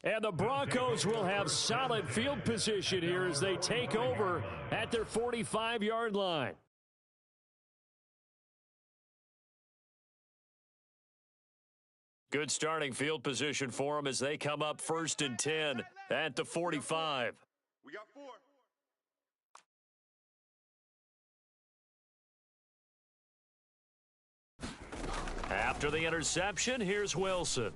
And the Broncos will have solid field position here as they take over at their 45-yard line. Good starting field position for them as they come up 1st and 10 at the 45. We got 4. After the interception, here's Wilson.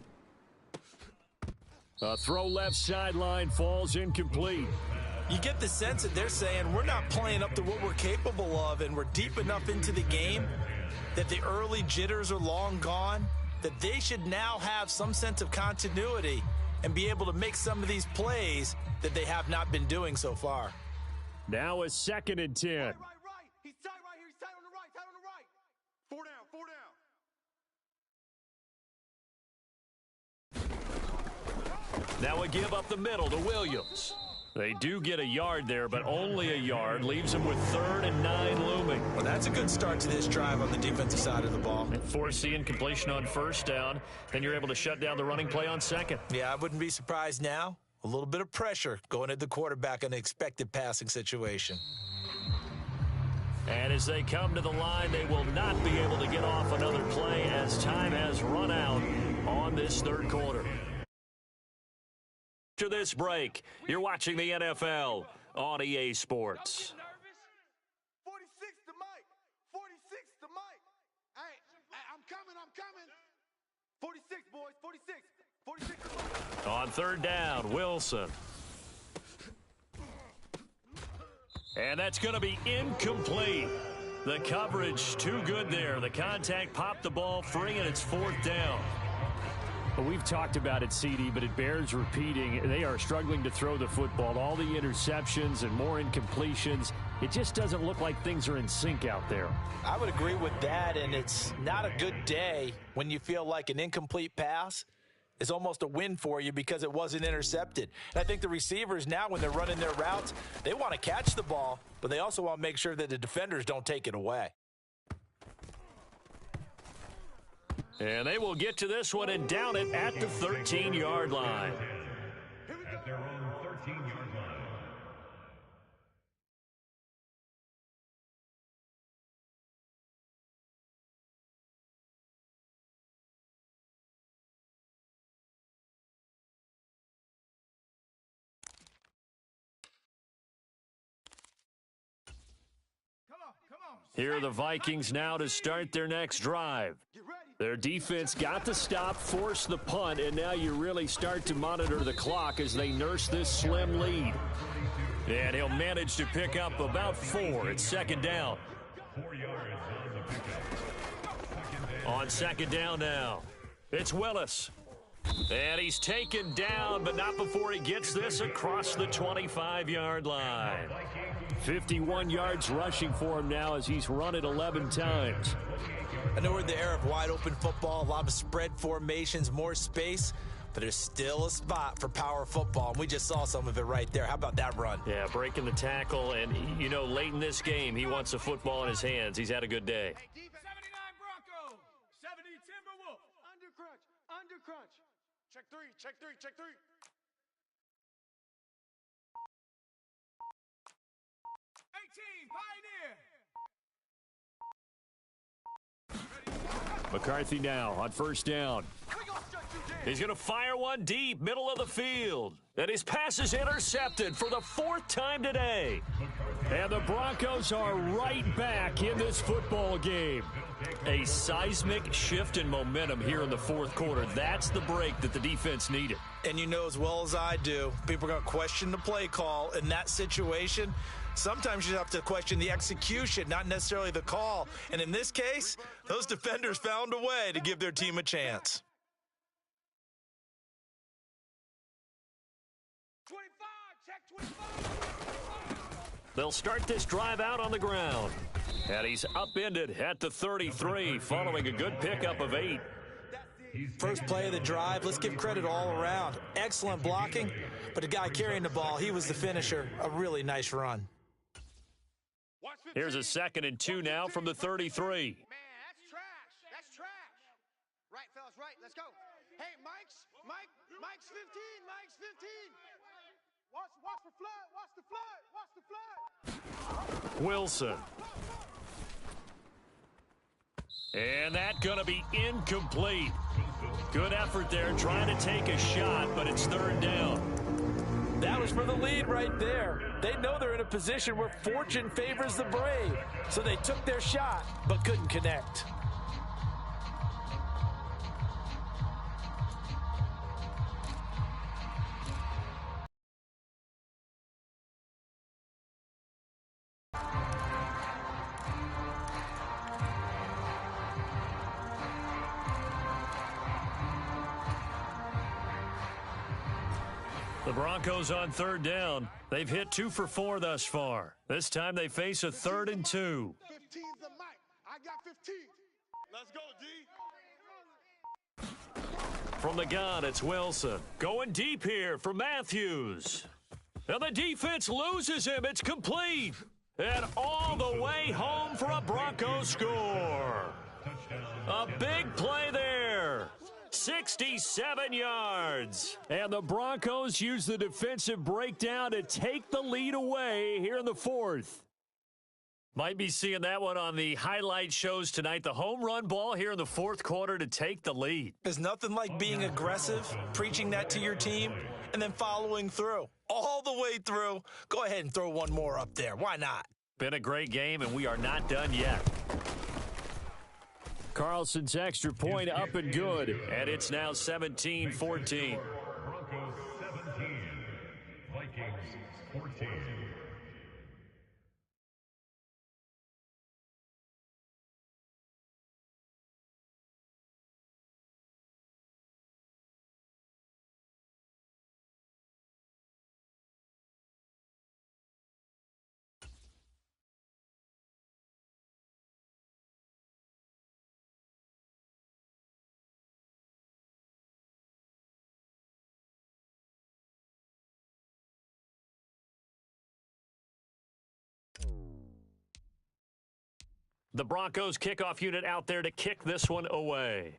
A throw left sideline falls incomplete. You get the sense that they're saying we're not playing up to what we're capable of, and we're deep enough into the game that the early jitters are long gone, that they should now have some sense of continuity and be able to make some of these plays that they have not been doing so far. Now a 2nd and 10. Right. He's tight right here. He's tight on the right. 4 down. Now a give up the middle to Williams. They do get a yard there, but only a yard. Leaves them with 3rd and 9 looming. Well, that's a good start to this drive on the defensive side of the ball. And force the incompletion on 1st down, then you're able to shut down the running play on 2nd. Yeah, I wouldn't be surprised now. A little bit of pressure going at the quarterback in an expected passing situation. And as they come to the line, they will not be able to get off another play as time has run out on this 3rd quarter. After this break, you're watching the NFL on EA Sports. 46 to Mike. 46 to Mike. Hey, I'm coming. 46, boys. 46 to Mike. On 3rd down, Wilson. And that's going to be incomplete. The coverage too good there. The contact popped the ball free, and it's 4th down. Well, we've talked about it, CD, but it bears repeating. They are struggling to throw the football. All the interceptions and more incompletions. It just doesn't look like things are in sync out there. I would agree with that, and it's not a good day when you feel like an incomplete pass is almost a win for you because it wasn't intercepted. And I think the receivers now, when they're running their routes, they want to catch the ball, but they also want to make sure that the defenders don't take it away. And they will get to this one and down it at the 13-yard line. At their own 13-yard line. Here are the Vikings now to start their next drive. Their defense got the stop, forced the punt, and now you really start to monitor the clock as they nurse this slim lead. And he'll manage to pick up about 4. It's 2nd down. 4 yards on the pickup. On 2nd down now, it's Willis. And he's taken down, but not before he gets this across the 25-yard line. 51 yards rushing for him now as he's run it 11 times. I know we're in the era of wide-open football, a lot of spread formations, more space, but there's still a spot for power football, and we just saw some of it right there. How about that run? Yeah, breaking the tackle, and, you know, late in this game, he wants the football in his hands. He's had a good day. 79 Broncos, 70 Timberwolves. Under crunch. Check 3. 18 Pioneer. McCarthy now on 1st down. He's going to fire one deep, middle of the field. And his pass is intercepted for the 4th time today. And the Broncos are right back in this football game. A seismic shift in momentum here in the 4th quarter. That's the break that the defense needed. And you know as well as I do, people are going to question the play call in that situation. Sometimes you have to question the execution, not necessarily the call. And in this case, those defenders found a way to give their team a chance. 25, check 25. They'll start this drive out on the ground. And he's upended at the 33 following a good pickup of 8. First play of the drive, let's give credit all around. Excellent blocking, but the guy carrying the ball, he was the finisher. A really nice run. Here's a 2nd and 2 now from the 33. Man, that's trash. Right, fellas, right. Let's go. Hey, Mike's 15. Mike's 15. Watch the flood. Watch the flood. Watch the flood. Wilson. And that going to be incomplete. Good effort there trying to take a shot, but it's third down. That was for the lead right there. They know they're in a position where fortune favors the brave. So they took their shot, but couldn't connect. The Broncos on third down. They've hit 2 for 4 thus far. This time they face a 3rd and 2. 15's the Mike. I got 15. Let's go, D. From the gun, it's Wilson. Going deep here for Matthews. And the defense loses him. It's complete. And all the way home for a Broncos score. A big play there. 67 yards. And the Broncos use the defensive breakdown to take the lead away here in the 4th. Might be seeing that one on the highlight shows tonight. The home run ball here in the 4th quarter to take the lead. There's nothing like being aggressive, preaching that to your team, and then following through. All the way through. Go ahead and throw one more up there. Why not? Been a great game, and we are not done yet. Carlson's extra point up and good, and it's now 17-14. Broncos 17, Vikings 14. The Broncos kickoff unit out there to kick this one away.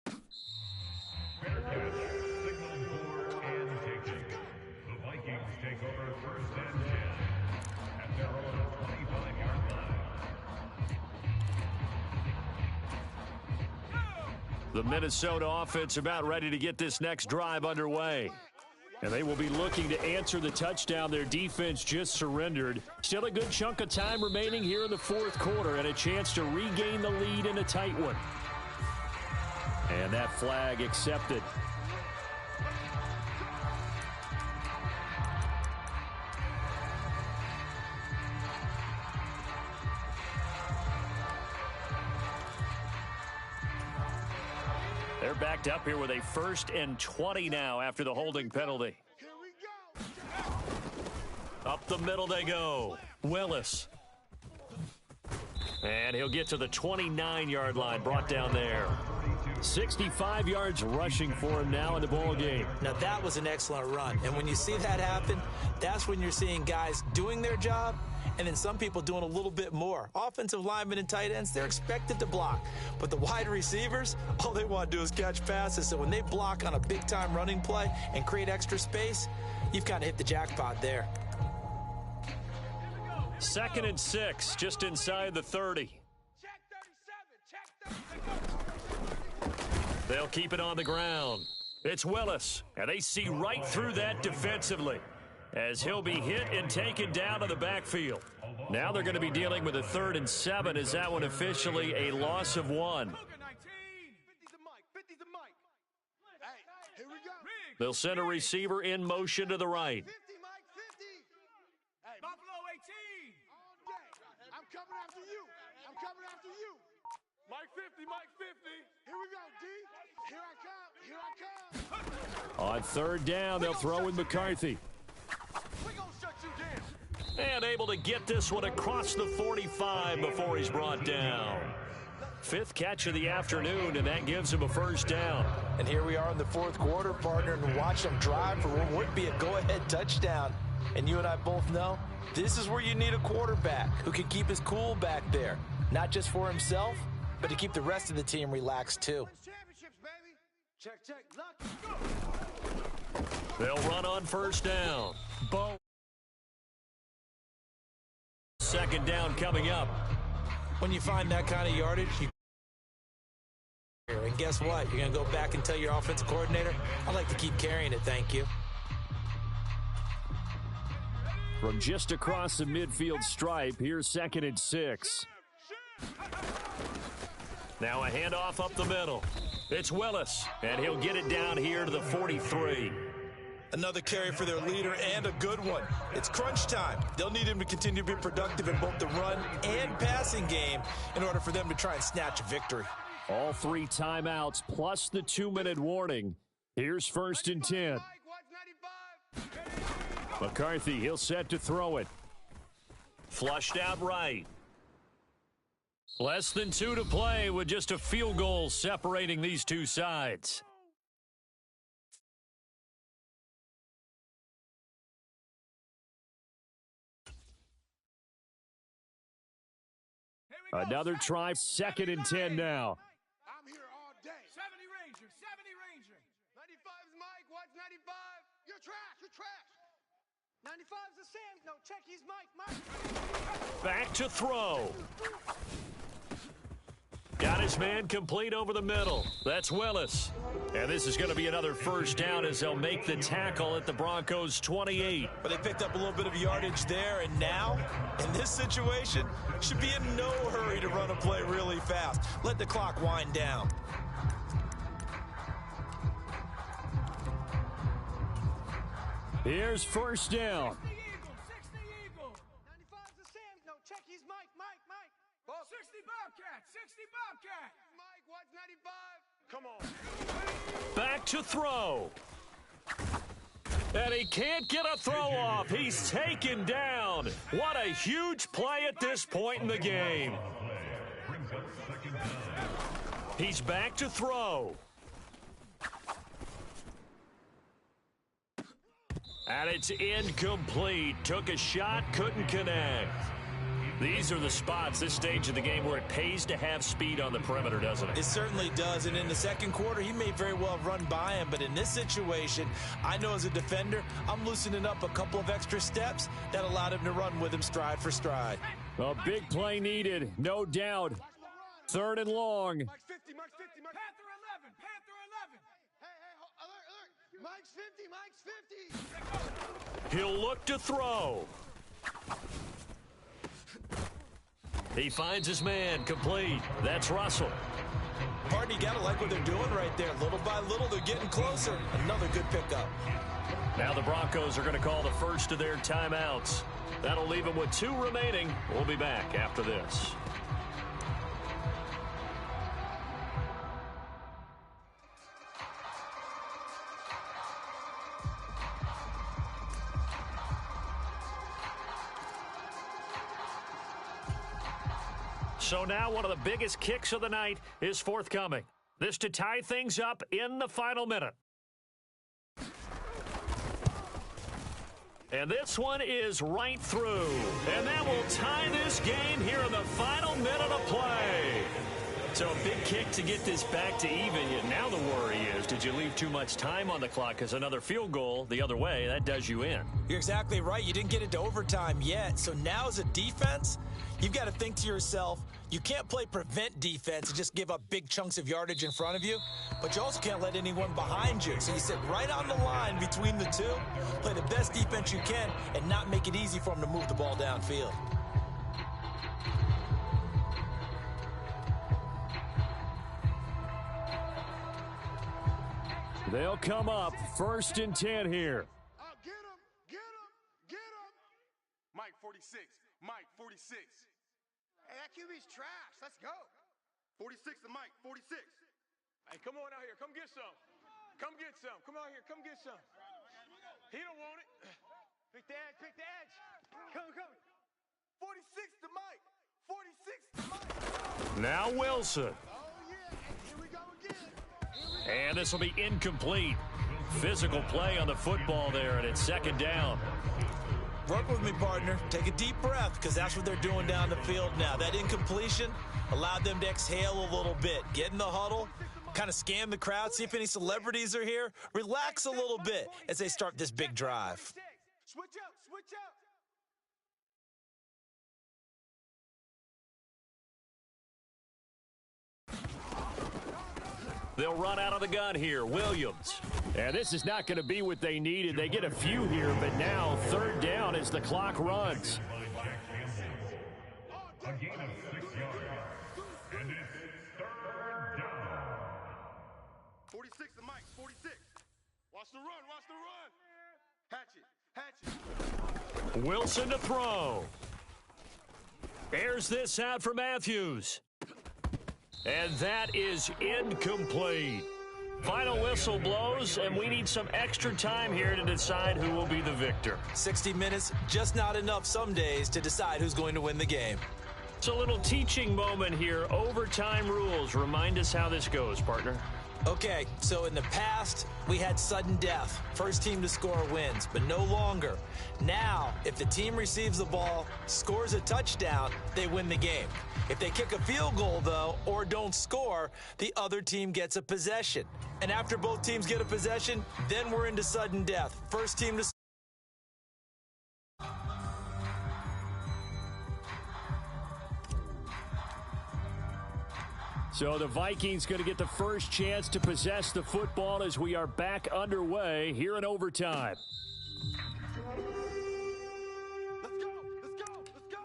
Fair catch, signal for and taken. The Vikings take over 1st and 10 at their own 25-yard line. The Minnesota offense about ready to get this next drive underway. And they will be looking to answer the touchdown their defense just surrendered. Still a good chunk of time remaining here in the 4th quarter and a chance to regain the lead in a tight one. And that flag accepted. They're backed up here with a 1st and 20 now after the holding penalty. Here we go. Up the middle they go. Willis. And he'll get to the 29-yard line, brought down there. 65 yards rushing for him now in the ball game. Now, that was an excellent run. And when you see that happen, that's when you're seeing guys doing their job and then some people doing a little bit more. Offensive linemen and tight ends, they're expected to block. But the wide receivers, all they want to do is catch passes. So when they block on a big-time running play and create extra space, you've kind of hit the jackpot there. 2nd and 6, just inside the 30. Check 37. Check 37. They'll keep it on the ground. It's Willis, and they see right through that defensively as he'll be hit and taken down to the backfield. Now they're going to be dealing with a 3rd and 7 as that one officially a loss of 1. 50's the Mike. 50's the Mike. Hey, here we go. They'll send a receiver in motion to the right. 50, Mike. 50. Hey, Buffalo 18. all day. I'm coming after you. I'm coming after you. Mike 50. Mike 50. Here we go, D. Here I come. Here I come. On 3rd down, they'll throw in McCarthy. We gonna shut you down. And able to get this one across the 45 before he's brought down. 5th catch of the afternoon, and that gives him a 1st down. And here we are in the 4th quarter, partner, and watch them drive for what would be a go-ahead touchdown. And you and I both know this is where you need a quarterback who can keep his cool back there, not just for himself, but to keep the rest of the team relaxed too. Championships, baby. Check, check. Luck. They'll run on first down. Bo. Second down coming up. When you find that kind of yardage, and guess what? You're going to go back and tell your offensive coordinator, I'd like to keep carrying it, thank you. From just across the midfield stripe, here's 2nd and 6. Now a handoff up the middle. It's Willis, and he'll get it down here to the 43. Another carry for their leader, and a good one. It's crunch time. They'll need him to continue to be productive in both the run and passing game in order for them to try and snatch a victory. All 3 timeouts plus the 2-minute warning. Here's 1st and 10. McCarthy, he'll set to throw it. Flushed out right. Less than 2 to play with just a field goal separating these two sides. Another try, 2nd and 10 now. I'm here all day. 70 Ranger, 70 Ranger. 95's Mike, what's 95? You're trash, you're trash. 95's the Sam. No, check, he's Mike, Mike. Back to throw. Got his man complete over the middle. That's Willis. And this is going to be another first down as they'll make the tackle at the Broncos' 28. But they picked up a little bit of yardage there, and now, in this situation, should be in no hurry to run a play really fast. Let the clock wind down. Here's first down. 60 Eagle. 95's the Sam. No, check, he's Mike, Mike, Mike. 60 Bobcat, 60 Bobcat. Mike, what's 95? Come on. Back to throw. And he can't get a throw off. He's taken down. What a huge play at this point in the game. He's back to throw. And it's incomplete. Took a shot, couldn't connect. These are the spots, this stage of the game, where it pays to have speed on the perimeter, doesn't it? It certainly does, and in the second quarter, he may very well run by him, but in this situation, I know as a defender, I'm loosening up a couple of extra steps that allowed him to run with him stride for stride. A big play needed, no doubt. 3rd and long. Mike's 50, Mike's 50, Mike's Panther 11, Panther 11. Hey, alert, alert. Mike's 50, Mike's 50. He'll look to throw. He finds his man complete. That's Russell. Pardon, you got to like what they're doing right there. Little by little, they're getting closer. Another good pickup. Now the Broncos are going to call the first of their timeouts. That'll leave them with 2 remaining. We'll be back after this. So now one of the biggest kicks of the night is forthcoming. This to tie things up in the final minute. And this one is right through. And that will tie this game here in the final minute of play. So a big kick to get this back to even. Yet now the worry is, did you leave too much time on the clock? Because another field goal the other way, that does you in. You're exactly right. You didn't get into overtime yet. So now as a defense, you've got to think to yourself, you can't play prevent defense and just give up big chunks of yardage in front of you, but you also can't let anyone behind you. So you sit right on the line between the two, play the best defense you can, and not make it easy for them to move the ball downfield. They'll come up 1st and 10 here. Get him, get him, get him. Mike 46, Mike 46. Hey, that QB's trash. Let's go. 46 to Mike, 46. Hey, come on out here. Come get some. Come get some. Come out here. Come get some. He don't want it. Pick the edge. Pick the edge. Come, come. 46 to Mike. 46 to Mike. Now Wilson. Oh, yeah. Here we go again. And this will be incomplete. Physical play on the football there, and it's 2nd down. Work with me, partner. Take a deep breath, because that's what they're doing down the field now. That incompletion allowed them to exhale a little bit. Get in the huddle, kind of scan the crowd, see if any celebrities are here. Relax a little bit as they start this big drive. Switch out, switch out. They'll run out of the gun here. Williams. And this is not going to be what they needed. They get a few here, but now third down as the clock runs. A gain of 6 yards. And it's third down. 46 to Mike, 46. Watch the run, watch the run. Hatchet, hatchet. Wilson to throw. Airs this out for Matthews. And that is incomplete. Final whistle blows, and we need some extra time here to decide who will be the victor. 60 minutes, just not enough some days to decide who's going to win the game. It's a little teaching moment here. Overtime rules. Remind us how this goes, partner. Okay, so in the past, we had sudden death. First team to score wins, but no longer. Now, if the team receives the ball, scores a touchdown, they win the game. If they kick a field goal, though, or don't score, the other team gets a possession. And after both teams get a possession, then we're into sudden death. First team to So the Vikings going to get the first chance to possess the football as we are back underway here in overtime. Let's go, let's go, let's go.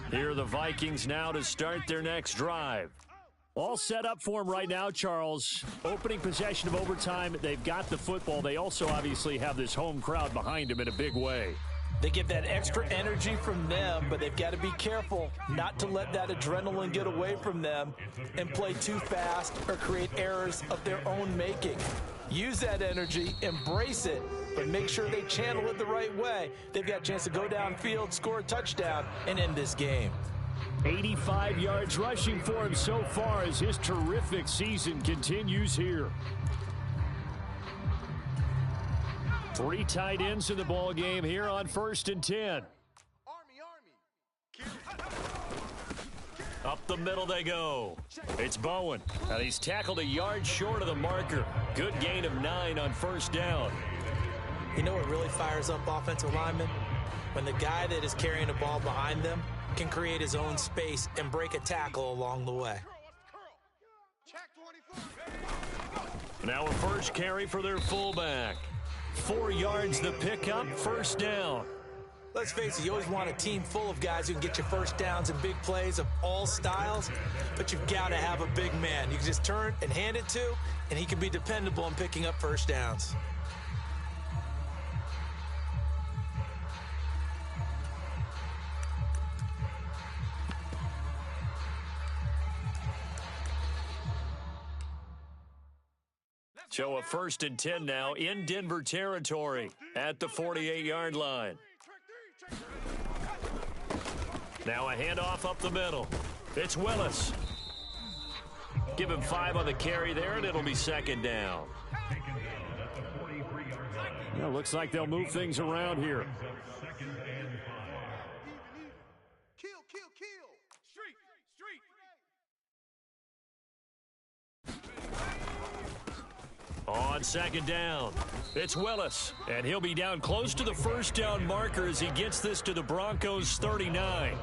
Here are the Vikings now to start their next drive. All set up for them right now, Charles. Opening possession of overtime. They've got the football. They also obviously have this home crowd behind them in a big way. They get that extra energy from them, but they've got to be careful not to let that adrenaline get away from them and play too fast or create errors of their own making. Use that energy, embrace it, but make sure they channel it the right way. They've got a chance to go downfield, score a touchdown, and end this game. 85 yards rushing for him so far as his terrific season continues here. 3 tight ends in the ball game here on 1st and 10. Army. Up the middle they go. It's Bowen. And he's tackled a yard short of the marker. Good gain of 9 on 1st down. You know what really fires up offensive linemen? When the guy that is carrying the ball behind them can create his own space and break a tackle along the way. Now a first carry for their fullback. 4 yards the pickup, 1st down. Let's face it, you always want a team full of guys who can get you first downs and big plays of all styles, but you've got to have a big man. You can just turn and hand it to, and he can be dependable in picking up first downs. So a 1st and 10 now in Denver territory at the 48-yard line. Now a handoff up the middle. It's Willis. Give him 5 on the carry there, and it'll be 2nd down. Yeah, looks like they'll move things around here. Kill. On 2nd down, it's Willis, and he'll be down close to the 1st down marker as he gets this to the Broncos' 39.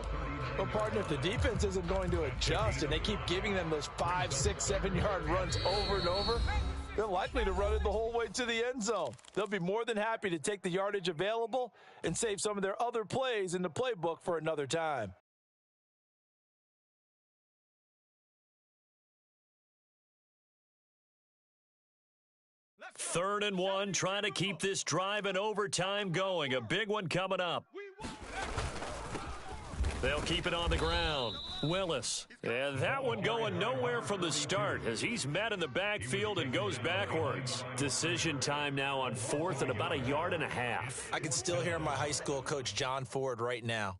Well, partner, if the defense isn't going to adjust and they keep giving them those 5, 6, 7-yard runs over and over, they're likely to run it the whole way to the end zone. They'll be more than happy to take the yardage available and save some of their other plays in the playbook for another time. Third and 1, trying to keep this drive in overtime going. A big one coming up. They'll keep it on the ground. Willis. And that one going nowhere from the start as he's met in the backfield and goes backwards. Decision time now on 4th and about 1.5 yards. I can still hear my high school coach, John Ford, right now.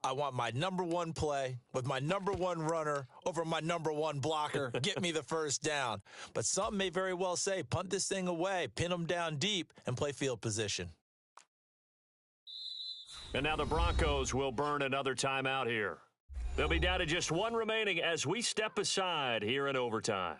I want my number one play with my number one runner over my number one blocker. Get me the first down. But some may very well say, punt this thing away, pin them down deep, and play field position. And now the Broncos will burn another timeout here. They'll be down to just one remaining as we step aside here in overtime.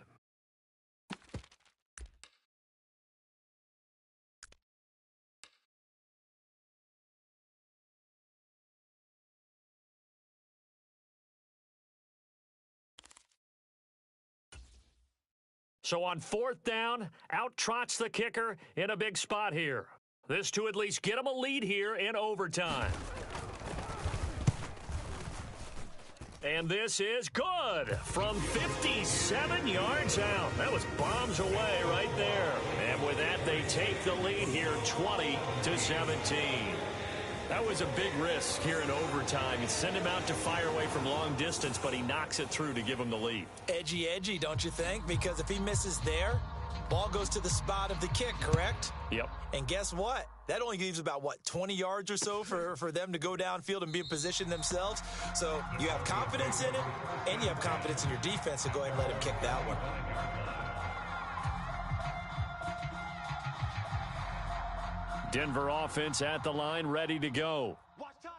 So on fourth down, out trots the kicker in a big spot here. This to at least get him a lead here in overtime. And this is good from 57 yards out. That was bombs away right there. And with that, they take the lead here 20-17. That was a big risk here in overtime. You send him out to fire away from long distance, but he knocks it through to give him the lead. Edgy, don't you think? Because if he misses there, ball goes to the spot of the kick, correct? Yep. And guess what? That only leaves about, 20 yards or so for them to go downfield and be in position themselves. So you have confidence in it, and you have confidence in your defense to go ahead and let him kick that one. Denver offense at the line, ready to go.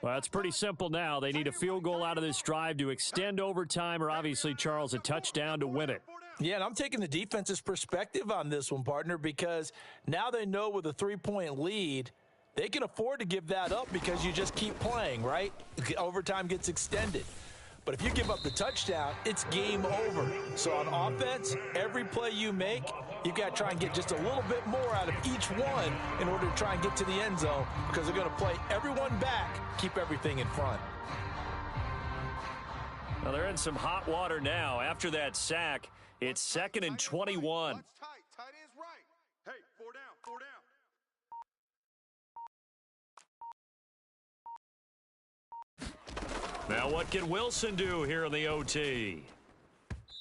Well, it's pretty simple now. They need a field goal out of this drive to extend overtime, or obviously, Charles, a touchdown to win it. Yeah, and I'm taking the defense's perspective on this one, partner, because now they know with a 3-point lead, they can afford to give that up because you just keep playing, right? Overtime gets extended. But if you give up the touchdown, it's game over. So on offense, every play you make, you've got to try and get just a little bit more out of each one in order to try and get to the end zone, because they're going to play everyone back, keep everything in front. Well, they're in some hot water now. After that sack, it's 2nd and 21. Tight ends right. Hey, 4 down, 4 down. Now what can Wilson do here in the OT?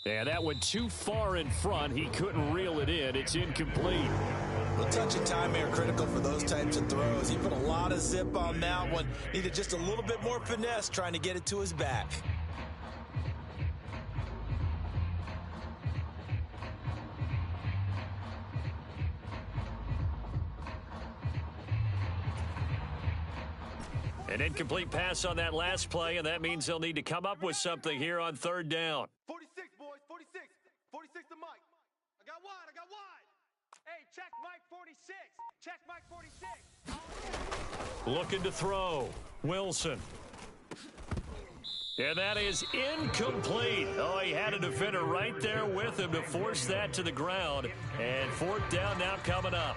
Yeah, that went too far in front. He couldn't reel it in. It's incomplete. A touch of time here critical for those types of throws. He put a lot of zip on that one. Needed just a little bit more finesse trying to get it to his back. An incomplete pass on that last play, and that means they'll need to come up with something here on 3rd down. 46, boys, 46. 46 to Mike. I got wide. Hey, check Mike 46. Check Mike 46. Looking to throw. Wilson. And that is incomplete. Oh, he had a defender right there with him to force that to the ground. And 4th down now coming up.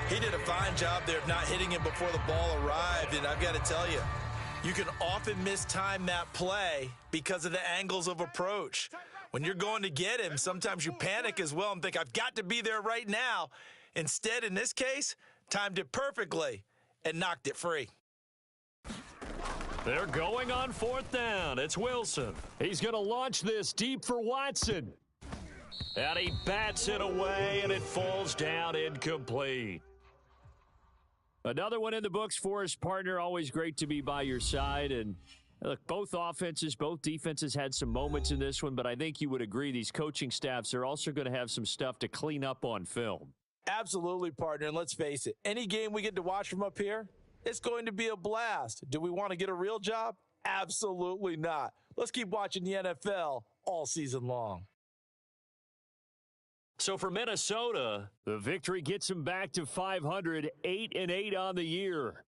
He did a fine job there of not hitting him before the ball arrived, and I've got to tell you, you can often mistime that play because of the angles of approach. When you're going to get him, sometimes you panic as well and think, I've got to be there right now. Instead, in this case, timed it perfectly and knocked it free. They're going on 4th down. It's Wilson. He's going to launch this deep for Watson. And he bats it away, and it falls down incomplete. Another one in the books for his partner. Always great to be by your side. And look, both offenses, both defenses had some moments in this one, but I think you would agree these coaching staffs are also going to have some stuff to clean up on film. Absolutely, partner. And let's face it, any game we get to watch from up here, it's going to be a blast. Do we want to get a real job? Absolutely not. Let's keep watching the NFL all season long. So for Minnesota, the victory gets them back to 500, 8-8 on the year.